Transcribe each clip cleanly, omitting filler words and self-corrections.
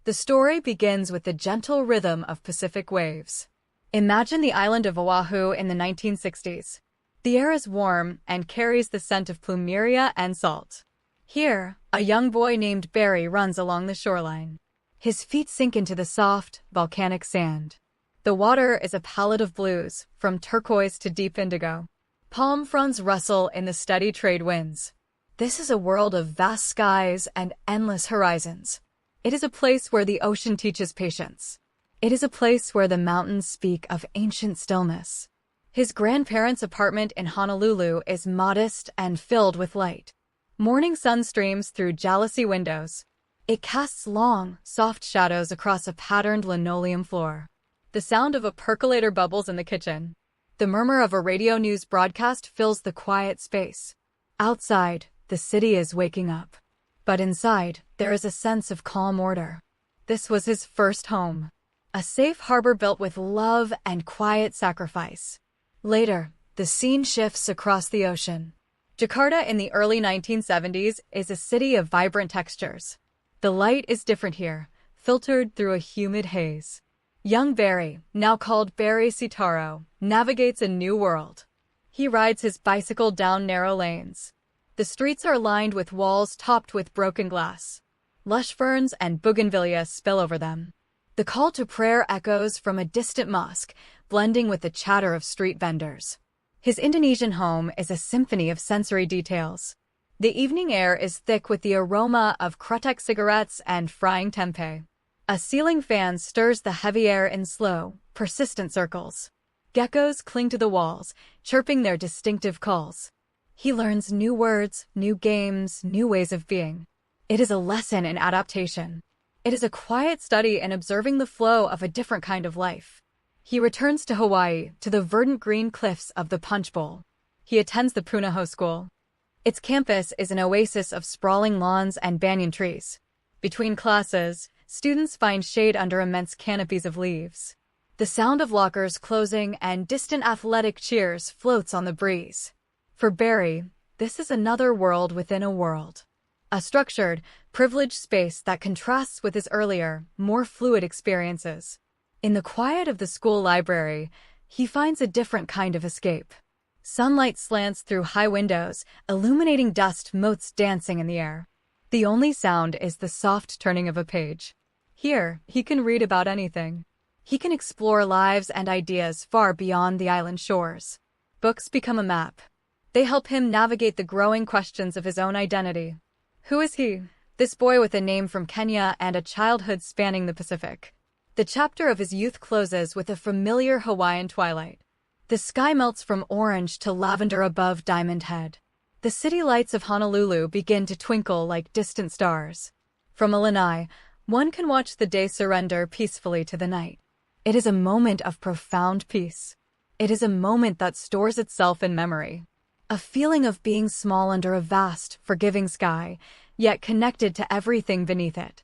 The story begins with the gentle rhythm of Pacific waves. Imagine the island of Oahu in the 1960s. The air is warm and carries the scent of plumeria and salt. Here, a young boy named Barry runs along the shoreline. His feet sink into the soft, volcanic sand. The water is a palette of blues, from turquoise to deep indigo. Palm fronds rustle in the steady trade winds. This is a world of vast skies and endless horizons. It is a place where the ocean teaches patience. It is a place where the mountains speak of ancient stillness. His grandparents' apartment in Honolulu is modest and filled with light. Morning sun streams through jalousie windows. It casts long, soft shadows across a patterned linoleum floor. The sound of a percolator bubbles in the kitchen. The murmur of a radio news broadcast fills the quiet space. Outside, the city is waking up. But inside, there is a sense of calm order. This was his first home. A safe harbor built with love and quiet sacrifice. Later, the scene shifts across the ocean. Jakarta in the early 1970s is a city of vibrant textures. The light is different here, filtered through a humid haze. Young Barry, now called Barry Sitaro, navigates a new world. He rides his bicycle down narrow lanes. The streets are lined with walls topped with broken glass. Lush ferns and bougainvillea spill over them. The call to prayer echoes from a distant mosque, blending with the chatter of street vendors. His Indonesian home is a symphony of sensory details. The evening air is thick with the aroma of kretek cigarettes and frying tempeh. A ceiling fan stirs the heavy air in slow, persistent circles. Geckos cling to the walls, chirping their distinctive calls. He learns new words, new games, new ways of being. It is a lesson in adaptation. It is a quiet study in observing the flow of a different kind of life. He returns to Hawaii, to the verdant green cliffs of the Punch Bowl. He attends the Punahou School. Its campus is an oasis of sprawling lawns and banyan trees. Between classes, students find shade under immense canopies of leaves. The sound of lockers closing and distant athletic cheers floats on the breeze. For Barry, this is another world within a world. A structured, privileged space that contrasts with his earlier, more fluid experiences. In the quiet of the school library, he finds a different kind of escape. Sunlight slants through high windows, illuminating dust motes dancing in the air. The only sound is the soft turning of a page. Here, he can read about anything. He can explore lives and ideas far beyond the island shores. Books become a map. They help him navigate the growing questions of his own identity. Who is he? This boy with a name from Kenya and a childhood spanning the Pacific. The chapter of his youth closes with a familiar Hawaiian twilight. The sky melts from orange to lavender above Diamond Head. The city lights of Honolulu begin to twinkle like distant stars. From a lanai, one can watch the day surrender peacefully to the night. It is a moment of profound peace. It is a moment that stores itself in memory. A feeling of being small under a vast, forgiving sky, yet connected to everything beneath it.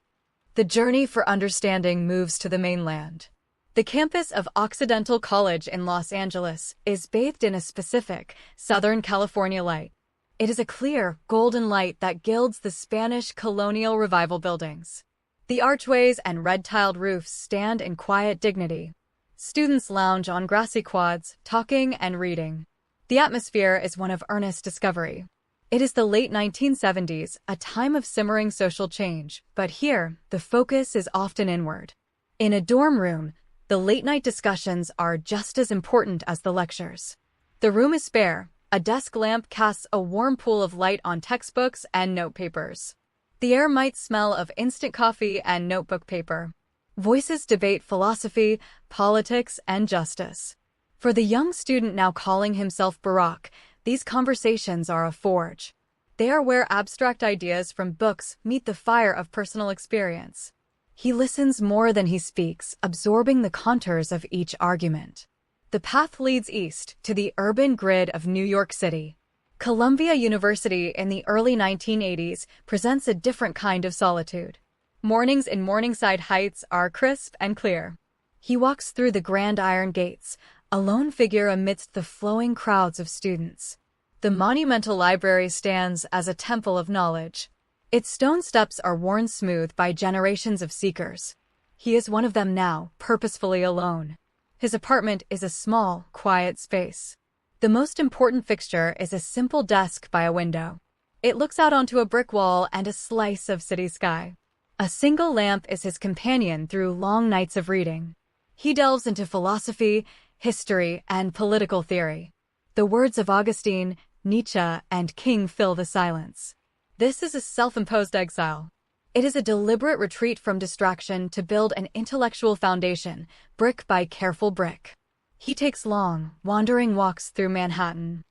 The journey for understanding moves to the mainland. The campus of Occidental College in Los Angeles is bathed in a specific, Southern California light. It is a clear, golden light that gilds the Spanish colonial revival buildings. The archways and red-tiled roofs stand in quiet dignity. Students lounge on grassy quads, talking and reading. The atmosphere is one of earnest discovery. It is the late 1970s, a time of simmering social change, but here, the focus is often inward. In a dorm room, the late-night discussions are just as important as the lectures. The room is spare. A desk lamp casts a warm pool of light on textbooks and notepapers. The air might smell of instant coffee and notebook paper. Voices debate philosophy, politics, and justice. For the young student now calling himself Barack, these conversations are a forge. They are where abstract ideas from books meet the fire of personal experience. He listens more than he speaks, absorbing the contours of each argument. The path leads east, to the urban grid of New York City. Columbia University in the early 1980s presents a different kind of solitude. Mornings in Morningside Heights are crisp and clear. He walks through the grand iron gates, a lone figure amidst the flowing crowds of students. The monumental library stands as a temple of knowledge. Its stone steps are worn smooth by generations of seekers. He is one of them now, purposefully alone. His apartment is a small, quiet space. The most important fixture is a simple desk by a window. It looks out onto a brick wall and a slice of city sky. A single lamp is his companion through long nights of reading. He delves into philosophy, history, and political theory. The words of Augustine, Nietzsche, and King fill the silence. This is a self-imposed exile. It is a deliberate retreat from distraction to build an intellectual foundation, brick by careful brick. He takes long, wandering walks through Manhattan.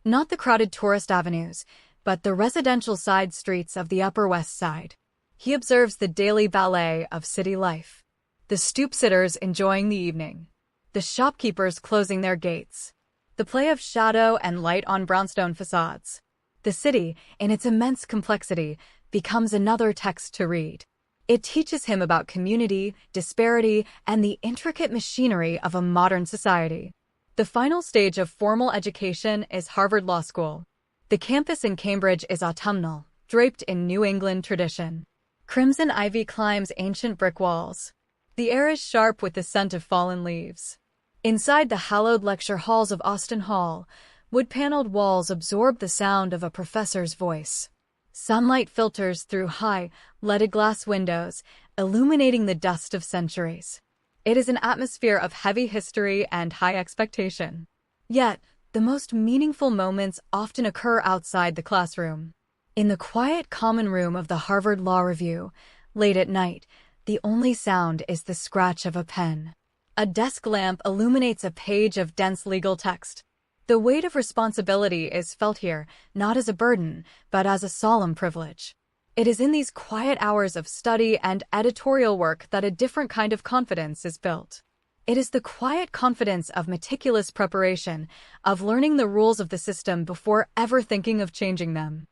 Not the crowded tourist avenues, but the residential side streets of the Upper West Side. He observes the daily ballet of city life. The stoop-sitters enjoying the evening. The shopkeepers closing their gates. The play of shadow and light on brownstone facades. The city, in its immense complexity, becomes another text to read. It teaches him about community, disparity, and the intricate machinery of a modern society. The final stage of formal education is Harvard Law School. The campus in Cambridge is autumnal, draped in New England tradition. Crimson ivy climbs ancient brick walls. The air is sharp with the scent of fallen leaves. Inside the hallowed lecture halls of Austin Hall, wood-paneled walls absorb the sound of a professor's voice. Sunlight filters through high, leaded glass windows, illuminating the dust of centuries. It is an atmosphere of heavy history and high expectation. Yet, the most meaningful moments often occur outside the classroom. In the quiet common room of the Harvard Law Review, late at night, the only sound is the scratch of a pen. A desk lamp illuminates a page of dense legal text. The weight of responsibility is felt here, not as a burden, but as a solemn privilege. It is in these quiet hours of study and editorial work that a different kind of confidence is built. It is the quiet confidence of meticulous preparation, of learning the rules of the system before ever thinking of changing them.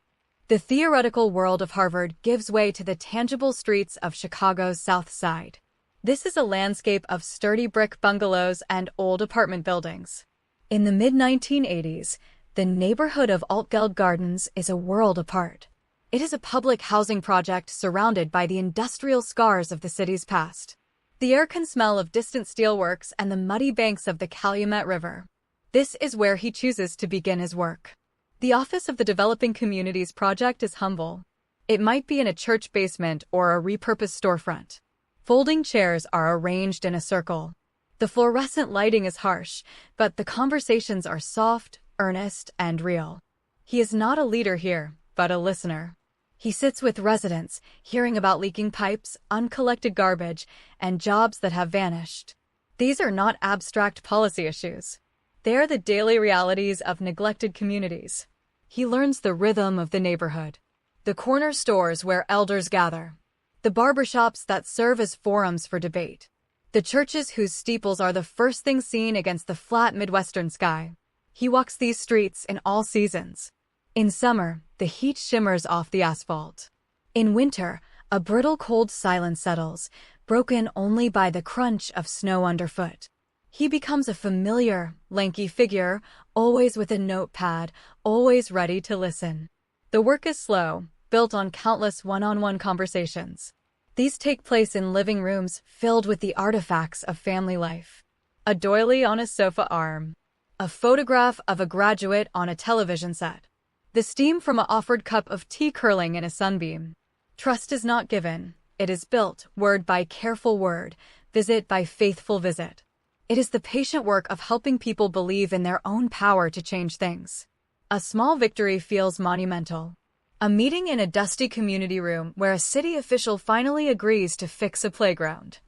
The theoretical world of Harvard gives way to the tangible streets of Chicago's South Side. This is a landscape of sturdy brick bungalows and old apartment buildings. In the mid-1980s, the neighborhood of Altgeld Gardens is a world apart. It is a public housing project surrounded by the industrial scars of the city's past. The air can smell of distant steelworks and the muddy banks of the Calumet River. This is where he chooses to begin his work. The office of the Developing Communities Project is humble. It might be in a church basement or a repurposed storefront. Folding chairs are arranged in a circle. The fluorescent lighting is harsh, but the conversations are soft, earnest, and real. He is not a leader here, but a listener. He sits with residents, hearing about leaking pipes, uncollected garbage, and jobs that have vanished. These are not abstract policy issues. They are the daily realities of neglected communities. He learns the rhythm of the neighborhood. The corner stores where elders gather. The barbershops that serve as forums for debate. The churches whose steeples are the first thing seen against the flat Midwestern sky. He walks these streets in all seasons. In summer, the heat shimmers off the asphalt. In winter, a brittle cold silence settles, broken only by the crunch of snow underfoot. He becomes a familiar, lanky figure, always with a notepad, always ready to listen. The work is slow, built on countless one-on-one conversations. These take place in living rooms filled with the artifacts of family life. A doily on a sofa arm. A photograph of a graduate on a television set. The steam from an offered cup of tea curling in a sunbeam. Trust is not given. It is built, word by careful word, visit by faithful visit. It is the patient work of helping people believe in their own power to change things. A small victory feels monumental. A meeting in a dusty community room where a city official finally agrees to fix a playground.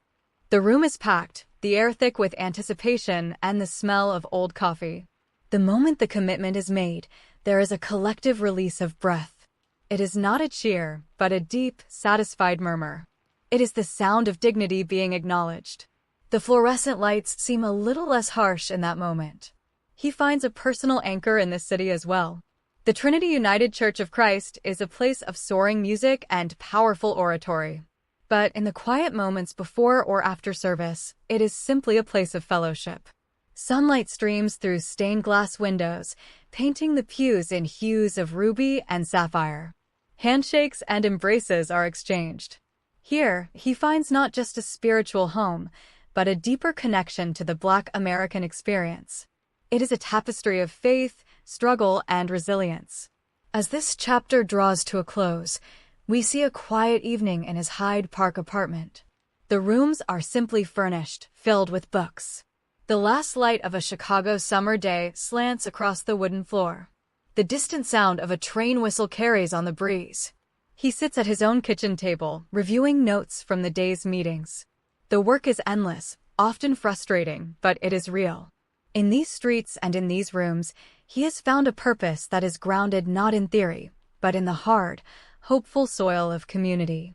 The room is packed, the air thick with anticipation and the smell of old coffee. The moment the commitment is made, there is a collective release of breath. It is not a cheer, but a deep, satisfied murmur. It is the sound of dignity being acknowledged. The fluorescent lights seem a little less harsh in that moment. He finds a personal anchor in this city as well. The Trinity United Church of Christ is a place of soaring music and powerful oratory. But in the quiet moments before or after service, it is simply a place of fellowship. Sunlight streams through stained glass windows, painting the pews in hues of ruby and sapphire. Handshakes and embraces are exchanged. Here, he finds not just a spiritual home, but a deeper connection to the Black American experience. It is a tapestry of faith, struggle, and resilience. As this chapter draws to a close, we see a quiet evening in his Hyde Park apartment. The rooms are simply furnished, filled with books. The last light of a Chicago summer day slants across the wooden floor. The distant sound of a train whistle carries on the breeze. He sits at his own kitchen table, reviewing notes from the day's meetings. The work is endless, often frustrating, but it is real. In these streets and in these rooms, he has found a purpose that is grounded not in theory, but in the hard, hopeful soil of community.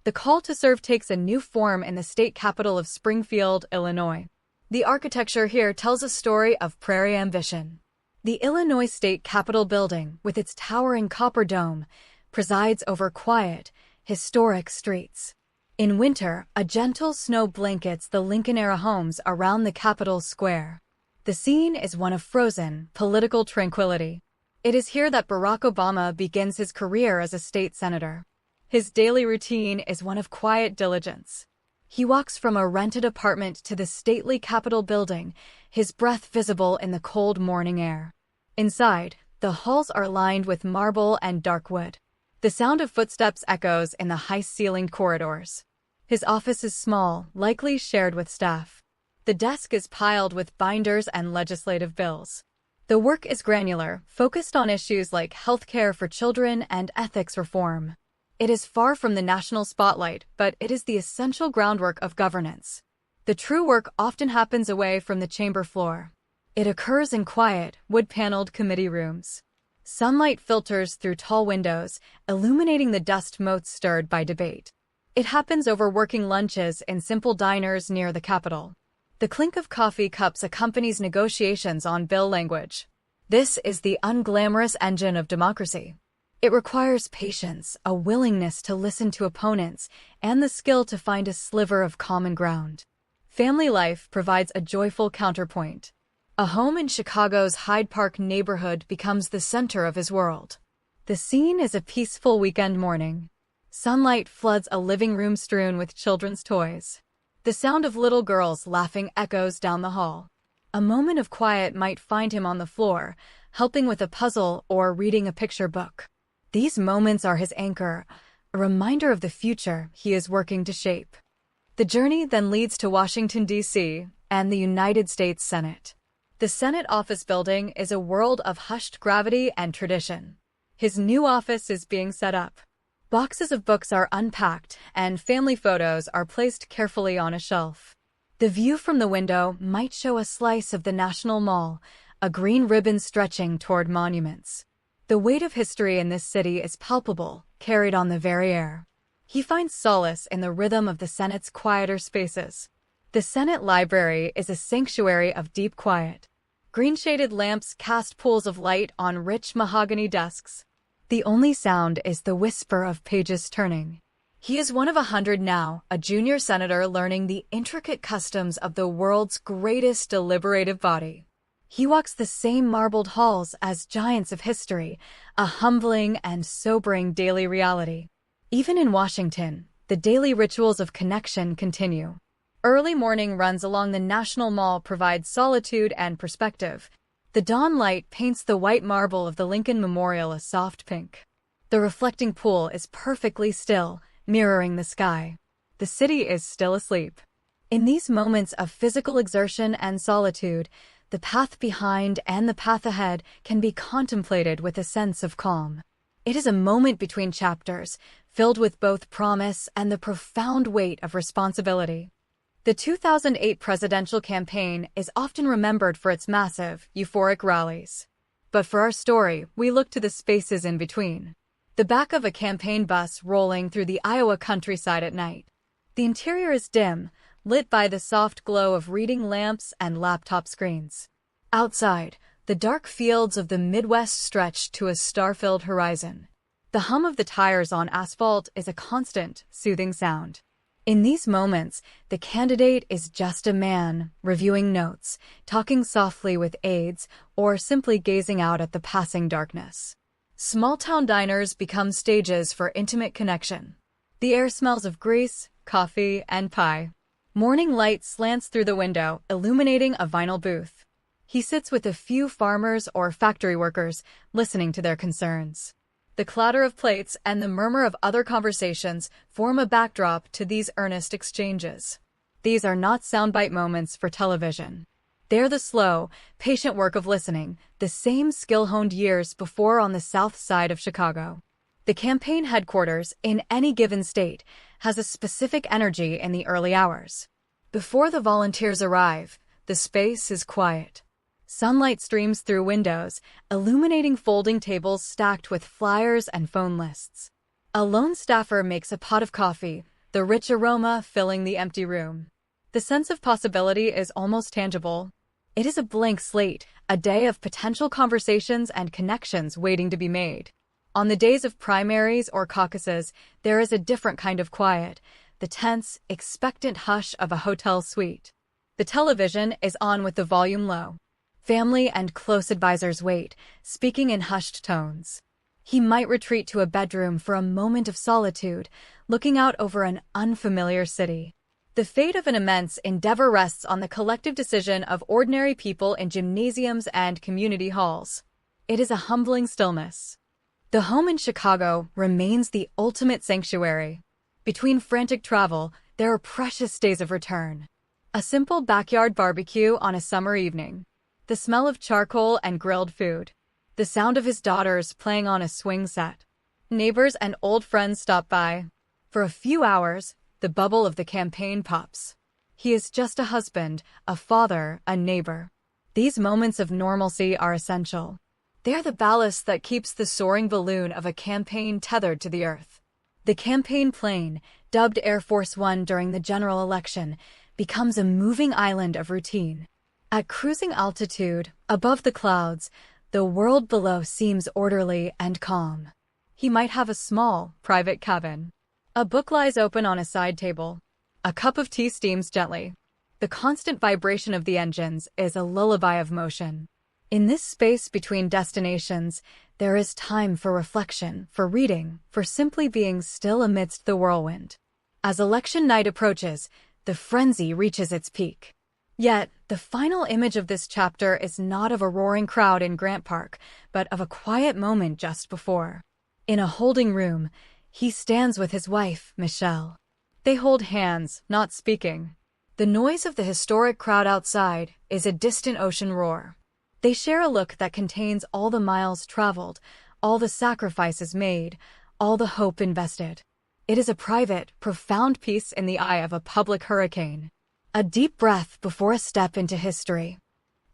The call to serve takes a new form in the state capital of Springfield, Illinois. The architecture here tells a story of prairie ambition. The Illinois State Capitol building, with its towering copper dome, presides over quiet, historic streets. In winter, a gentle snow blankets the Lincoln-era homes around the Capitol Square. The scene is one of frozen, political tranquility. It is here that Barack Obama begins his career as a state senator. His daily routine is one of quiet diligence. He walks from a rented apartment to the stately Capitol building, his breath visible in the cold morning air. Inside, the halls are lined with marble and dark wood. The sound of footsteps echoes in the high-ceilinged corridors. His office is small, likely shared with staff. The desk is piled with binders and legislative bills. The work is granular, focused on issues like healthcare for children and ethics reform. It is far from the national spotlight, but it is the essential groundwork of governance. The true work often happens away from the chamber floor. It occurs in quiet, wood-paneled committee rooms. Sunlight filters through tall windows, illuminating the dust motes stirred by debate. It happens over working lunches in simple diners near the Capitol. The clink of coffee cups accompanies negotiations on bill language. This is the unglamorous engine of democracy. It requires patience, a willingness to listen to opponents, and the skill to find a sliver of common ground. Family life provides a joyful counterpoint. A home in Chicago's Hyde Park neighborhood becomes the center of his world. The scene is a peaceful weekend morning. Sunlight floods a living room strewn with children's toys. The sound of little girls laughing echoes down the hall. A moment of quiet might find him on the floor, helping with a puzzle or reading a picture book. These moments are his anchor, a reminder of the future he is working to shape. The journey then leads to Washington, D.C., and the United States Senate. The Senate office building is a world of hushed gravity and tradition. His new office is being set up. Boxes of books are unpacked, and family photos are placed carefully on a shelf. The view from the window might show a slice of the National Mall, a green ribbon stretching toward monuments. The weight of history in this city is palpable, carried on the very air. He finds solace in the rhythm of the Senate's quieter spaces. The Senate Library is a sanctuary of deep quiet. Green-shaded lamps cast pools of light on rich mahogany desks. The only sound is the whisper of pages turning. He is one of 100 now, a junior senator learning the intricate customs of the world's greatest deliberative body. He walks the same marbled halls as giants of history, a humbling and sobering daily reality. Even in Washington, the daily rituals of connection continue. Early morning runs along the National Mall provide solitude and perspective. The dawn light paints the white marble of the Lincoln Memorial a soft pink. The reflecting pool is perfectly still, mirroring the sky. The city is still asleep. In these moments of physical exertion and solitude, the path behind and the path ahead can be contemplated with a sense of calm. It is a moment between chapters, filled with both promise and the profound weight of responsibility. The 2008 presidential campaign is often remembered for its massive, euphoric rallies. But for our story, we look to the spaces in between. The back of a campaign bus rolling through the Iowa countryside at night. The interior is dim, lit by the soft glow of reading lamps and laptop screens. Outside, the dark fields of the Midwest stretch to a star-filled horizon. The hum of the tires on asphalt is a constant, soothing sound. In these moments, the candidate is just a man, reviewing notes, talking softly with aides, or simply gazing out at the passing darkness. Small-town diners become stages for intimate connection. The air smells of grease, coffee, and pie. Morning light slants through the window, illuminating a vinyl booth. He sits with a few farmers or factory workers, listening to their concerns. The clatter of plates and the murmur of other conversations form a backdrop to these earnest exchanges. These are not soundbite moments for television. They're the slow, patient work of listening, the same skill honed years before on the south side of Chicago. The campaign headquarters, in any given state, has a specific energy in the early hours. Before the volunteers arrive, the space is quiet. Sunlight streams through windows, illuminating folding tables stacked with flyers and phone lists. A lone staffer makes a pot of coffee, the rich aroma filling the empty room. The sense of possibility is almost tangible. It is a blank slate, a day of potential conversations and connections waiting to be made. On the days of primaries or caucuses, there is a different kind of quiet, the tense, expectant hush of a hotel suite. The television is on with the volume low. Family and close advisors wait, speaking in hushed tones. He might retreat to a bedroom for a moment of solitude, looking out over an unfamiliar city. The fate of an immense endeavor rests on the collective decision of ordinary people in gymnasiums and community halls. It is a humbling stillness. The home in Chicago remains the ultimate sanctuary. Between frantic travel, there are precious days of return. A simple backyard barbecue on a summer evening. The smell of charcoal and grilled food. The sound of his daughters playing on a swing set. Neighbors and old friends stop by. For a few hours, the bubble of the campaign pops. He is just a husband, a father, a neighbor. These moments of normalcy are essential. They are the ballast that keeps the soaring balloon of a campaign tethered to the earth. The campaign plane, dubbed Air Force One during the general election, becomes a moving island of routine. At cruising altitude, above the clouds, the world below seems orderly and calm. He might have a small, private cabin. A book lies open on a side table. A cup of tea steams gently. The constant vibration of the engines is a lullaby of motion. In this space between destinations, there is time for reflection, for reading, for simply being still amidst the whirlwind. As election night approaches, the frenzy reaches its peak. Yet, the final image of this chapter is not of a roaring crowd in Grant Park, but of a quiet moment just before. In a holding room, he stands with his wife, Michelle. They hold hands, not speaking. The noise of the historic crowd outside is a distant ocean roar. They share a look that contains all the miles traveled, all the sacrifices made, all the hope invested. It is a private, profound piece in the eye of a public hurricane. A deep breath before a step into history.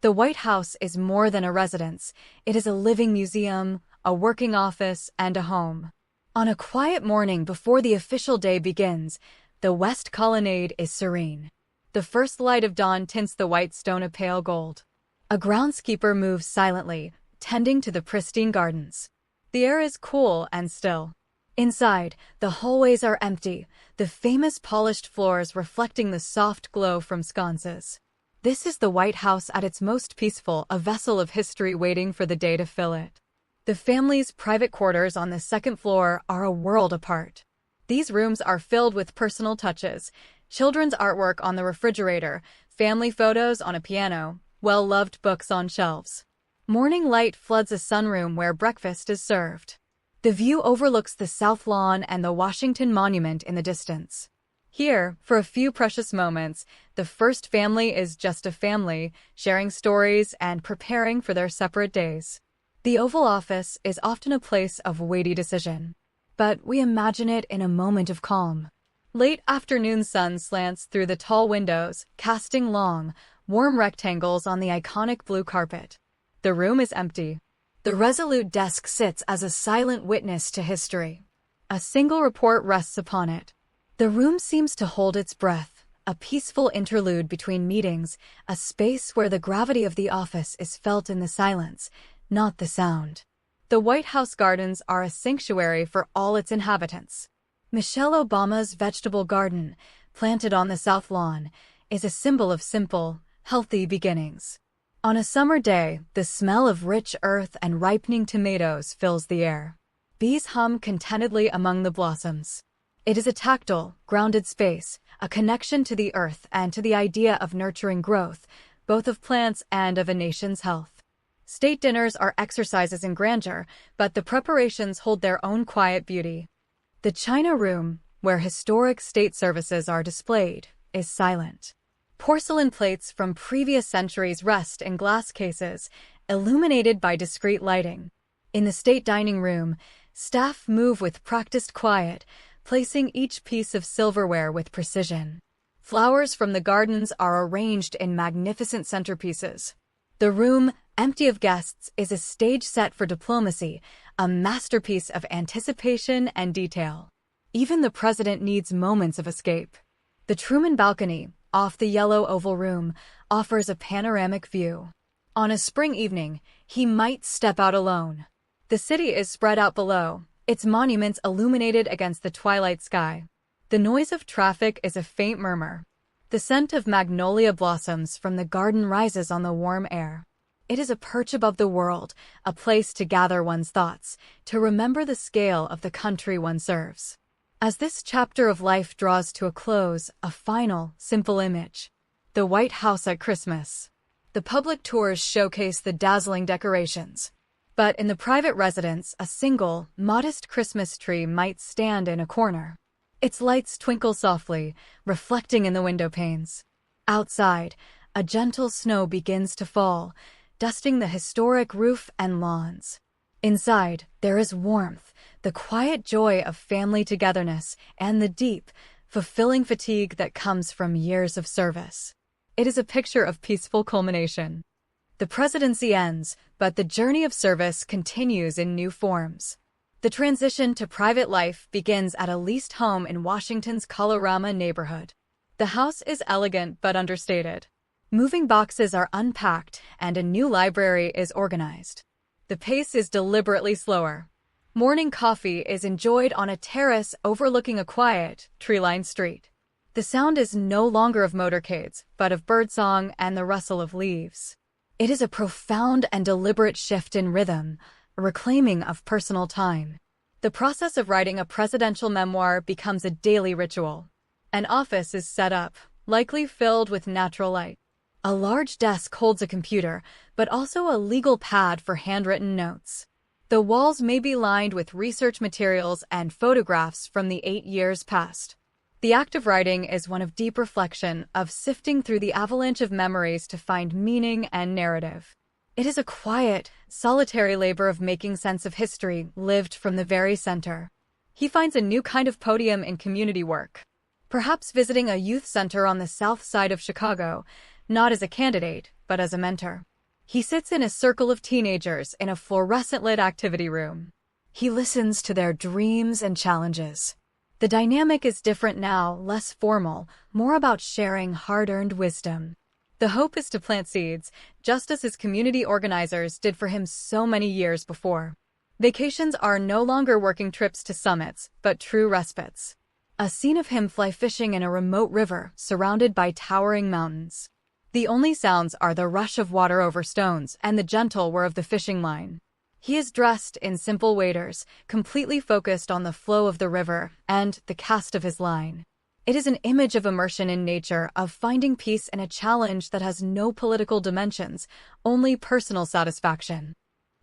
The White House is more than a residence. It is a living museum, a working office, and a home. On a quiet morning before the official day begins, the West Colonnade is serene. The first light of dawn tints the white stone a pale gold. A groundskeeper moves silently, tending to the pristine gardens. The air is cool and still. Inside, the hallways are empty, the famous polished floors reflecting the soft glow from sconces. This is the White House at its most peaceful, a vessel of history waiting for the day to fill it. The family's private quarters on the second floor are a world apart. These rooms are filled with personal touches, children's artwork on the refrigerator, family photos on a piano, well-loved books on shelves. Morning light floods a sunroom where breakfast is served. The view overlooks the South Lawn and the Washington Monument in the distance. Here, for a few precious moments, the first family is just a family, sharing stories and preparing for their separate days. The Oval Office is often a place of weighty decision, but we imagine it in a moment of calm. Late afternoon sun slants through the tall windows, casting long, warm rectangles on the iconic blue carpet. The room is empty. The resolute desk sits as a silent witness to history. A single report rests upon it. The room seems to hold its breath, a peaceful interlude between meetings, a space where the gravity of the office is felt in the silence, not the sound. The White House gardens are a sanctuary for all its inhabitants. Michelle Obama's vegetable garden, planted on the South Lawn, is a symbol of simple, healthy beginnings. On a summer day, the smell of rich earth and ripening tomatoes fills the air. Bees hum contentedly among the blossoms. It is a tactile, grounded space, a connection to the earth and to the idea of nurturing growth, both of plants and of a nation's health. State dinners are exercises in grandeur, but the preparations hold their own quiet beauty. The China Room, where historic state services are displayed, is silent. Porcelain plates from previous centuries rest in glass cases, illuminated by discreet lighting. In the state dining room, staff move with practiced quiet, placing each piece of silverware with precision. Flowers from the gardens are arranged in magnificent centerpieces. The room, empty of guests, is a stage set for diplomacy, a masterpiece of anticipation and detail. Even the president needs moments of escape. The Truman balcony, off the yellow Oval Room, offers a panoramic view. On a spring evening, he might step out alone. The city is spread out below, its monuments illuminated against the twilight sky. The noise of traffic is a faint murmur. The scent of magnolia blossoms from the garden rises on the warm air. It is a perch above the world, a place to gather one's thoughts, to remember the scale of the country one serves. As this chapter of life draws to a close, a final, simple image. The White House at Christmas. The public tours showcase the dazzling decorations. But in the private residence, a single, modest Christmas tree might stand in a corner. Its lights twinkle softly, reflecting in the window panes. Outside, a gentle snow begins to fall, dusting the historic roof and lawns. Inside, there is warmth, the quiet joy of family togetherness, and the deep, fulfilling fatigue that comes from years of service. It is a picture of peaceful culmination. The presidency ends, but the journey of service continues in new forms. The transition to private life begins at a leased home in Washington's Colorama neighborhood. The house is elegant but understated. Moving boxes are unpacked, and a new library is organized. The pace is deliberately slower. Morning coffee is enjoyed on a terrace overlooking a quiet, tree-lined street. The sound is no longer of motorcades, but of birdsong and the rustle of leaves. It is a profound and deliberate shift in rhythm, a reclaiming of personal time. The process of writing a presidential memoir becomes a daily ritual. An office is set up, likely filled with natural light. A large desk holds a computer, but also a legal pad for handwritten notes. The walls may be lined with research materials and photographs from the 8 years past. The act of writing is one of deep reflection, of sifting through the avalanche of memories to find meaning and narrative. It is a quiet, solitary labor of making sense of history lived from the very center. He finds a new kind of podium in community work. Perhaps visiting a youth center on the south side of Chicago, not as a candidate, but as a mentor. He sits in a circle of teenagers in a fluorescent-lit activity room. He listens to their dreams and challenges. The dynamic is different now, less formal, more about sharing hard-earned wisdom. The hope is to plant seeds, just as his community organizers did for him so many years before. Vacations are no longer working trips to summits, but true respites. A scene of him fly fishing in a remote river, surrounded by towering mountains. The only sounds are the rush of water over stones and the gentle whir of the fishing line. He is dressed in simple waders, completely focused on the flow of the river and the cast of his line. It is an image of immersion in nature, of finding peace in a challenge that has no political dimensions, only personal satisfaction.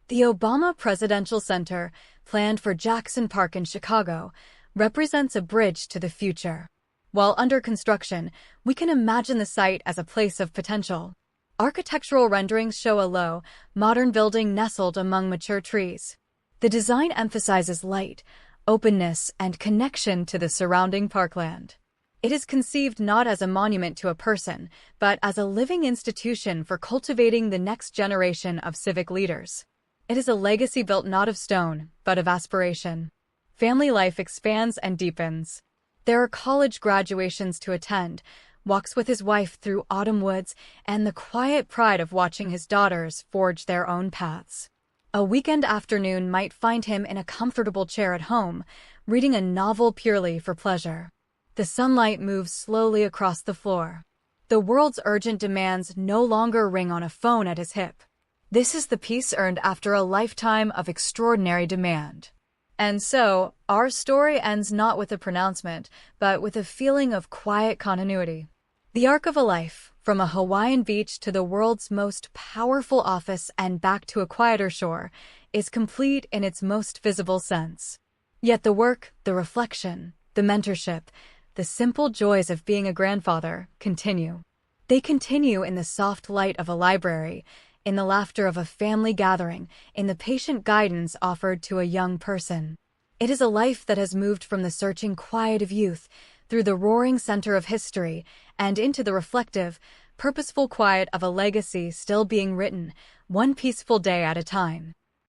The Obama Presidential Center, planned for Jackson Park in Chicago, represents a bridge to the future. While under construction, we can imagine the site as a place of potential. Architectural renderings show a low, modern building nestled among mature trees. The design emphasizes light, openness, and connection to the surrounding parkland. It is conceived not as a monument to a person, but as a living institution for cultivating the next generation of civic leaders. It is a legacy built not of stone, but of aspiration. Family life expands and deepens. There are college graduations to attend, walks with his wife through autumn woods, and the quiet pride of watching his daughters forge their own paths. A weekend afternoon might find him in a comfortable chair at home, reading a novel purely for pleasure. The sunlight moves slowly across the floor. The world's urgent demands no longer ring on a phone at his hip. This is the peace earned after a lifetime of extraordinary demand. And so, our story ends not with a pronouncement, but with a feeling of quiet continuity. The arc of a life, from a Hawaiian beach to the world's most powerful office and back to a quieter shore, is complete in its most visible sense. Yet the work, the reflection, the mentorship, the simple joys of being a grandfather continue. They continue in the soft light of a library, in the laughter of a family gathering, in the patient guidance offered to a young person. It is a life that has moved from the searching quiet of youth, through the roaring center of history, and into the reflective, purposeful quiet of a legacy still being written, one peaceful day at a time.